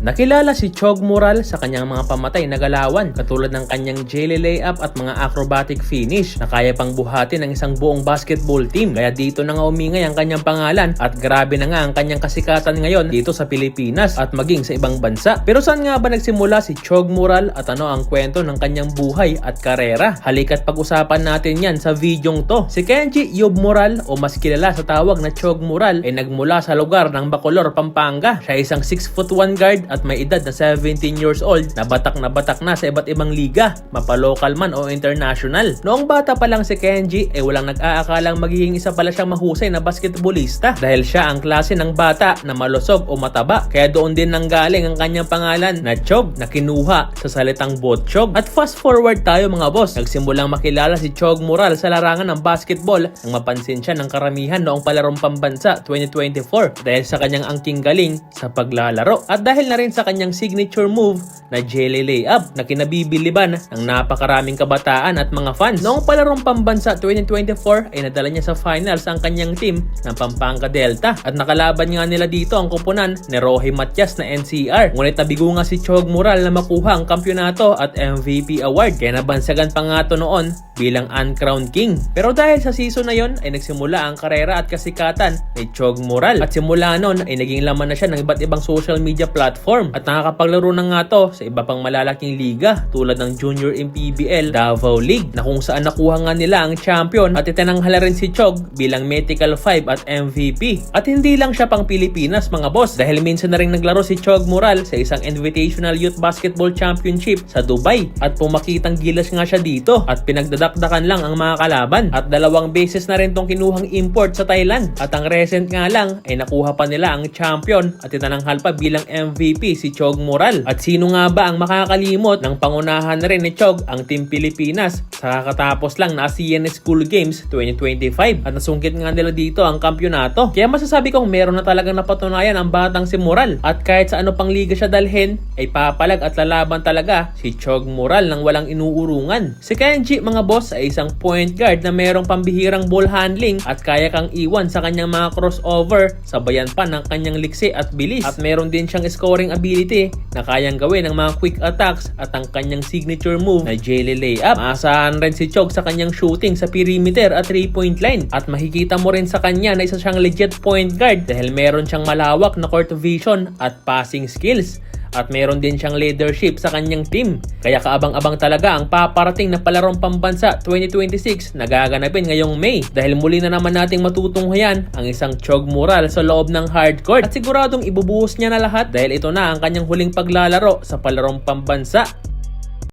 Nakilala si Chog Moral sa kanyang mga pamatay na galawan katulad ng kanyang jelly layup at mga acrobatic finish na kaya pang buhatin ng isang buong basketball team. Kaya dito na nga umingay ang kanyang pangalan at grabe na nga ang kanyang kasikatan ngayon dito sa Pilipinas at maging sa ibang bansa. Pero saan nga ba nagsimula si Chog Moral at ano ang kwento ng kanyang buhay at karera? Halika't pag-usapan natin yan sa videong to. Si Kenji Yob Moral o mas kilala sa tawag na Chog Moral ay nagmula sa lugar ng Bacolor, Pampanga. Siya ay isang 6'1" guard at may edad na 17 years old na batak na sa iba't ibang liga, mapalocal man o international. Noong bata pa lang si Kenji ay walang nag-aakalang magiging isa pala siyang mahusay na basketballista dahil siya ang klase ng bata na malusog o mataba. Kaya doon din nanggaling ang kanyang pangalan na Chog na kinuha sa salitang botchog. At fast forward tayo mga boss, nagsimulang makilala si Chog Moral sa larangan ng basketball nang mapansin siya ng karamihan noong palarong pambansa 2024 dahil sa kanyang angking galing sa paglalaro at dahil na rin sa kanyang signature move na jelly layup na kinabibiliban ng napakaraming kabataan at mga fans. Noong palarong pambansa 2024 ay nadala niya sa finals ang kanyang team ng Pampanga Delta at nakalaban nga nila dito ang kupunan ni Rohy Matias na NCR. Ngunit nabigo nga si Chog Moral na makuha ang kampyonato at MVP award kaya nabansagan pa nga to noon bilang uncrowned king. Pero dahil sa season na yon ay nagsimula ang karera at kasikatan ni Chog Moral at simula noon ay naging laman na siya ng iba't ibang social media platform at nakakapaglaro na nga to sa iba pang malalaking liga tulad ng Junior MPBL Davao League na kung saan nakuha nga nila ang champion at itinanghala rin si Chog bilang Mythical 5 at MVP. At hindi lang siya pang Pilipinas mga boss dahil minsan na rin naglaro si Chog Moral sa isang Invitational Youth Basketball Championship sa Dubai at pumakitang gilas nga siya dito at pinagdadakdakan lang ang mga kalaban at 2 beses na rin tong kinuhang import sa Thailand at ang recent nga lang ay nakuha pa nila ang champion at itinanghal pa bilang MVP si Chog Moral. At sino nga ba ang makakalimot ng pangunahan na rin ni Chog ang Team Pilipinas sa kakatapos lang na ASEAN School Games 2025 at nasungkit nga nila dito ang kampyonato. Kaya masasabi kong meron na talagang napatunayan ang batang si Moral at kahit sa ano pang liga siya dalhin ay papalag at lalaban talaga si Chog Moral nang walang inuurungan. Si Kenji mga boss ay isang point guard na merong pambihirang ball handling at kaya kang iwan sa kanyang mga crossover sabayan pa ng kanyang liksi at bilis at meron din siyang scoring ability na kayang gawin ng mga quick attacks at ang kanyang signature move na jelly layup. Maasahan rin si Chog sa kanyang shooting sa perimeter at 3-point line at makikita mo rin sa kanya na isa siyang legit point guard dahil meron siyang malawak na court vision at passing skills. At meron din siyang leadership sa kanyang team. Kaya kaabang-abang talaga ang paparating na palarong pambansa 2026 na gaganapin ngayong May. Dahil muli na naman nating matutunghayan ang isang Chog Moral sa loob ng hardcourt. At siguradong ibubuhos niya na lahat dahil ito na ang kanyang huling paglalaro sa palarong pambansa.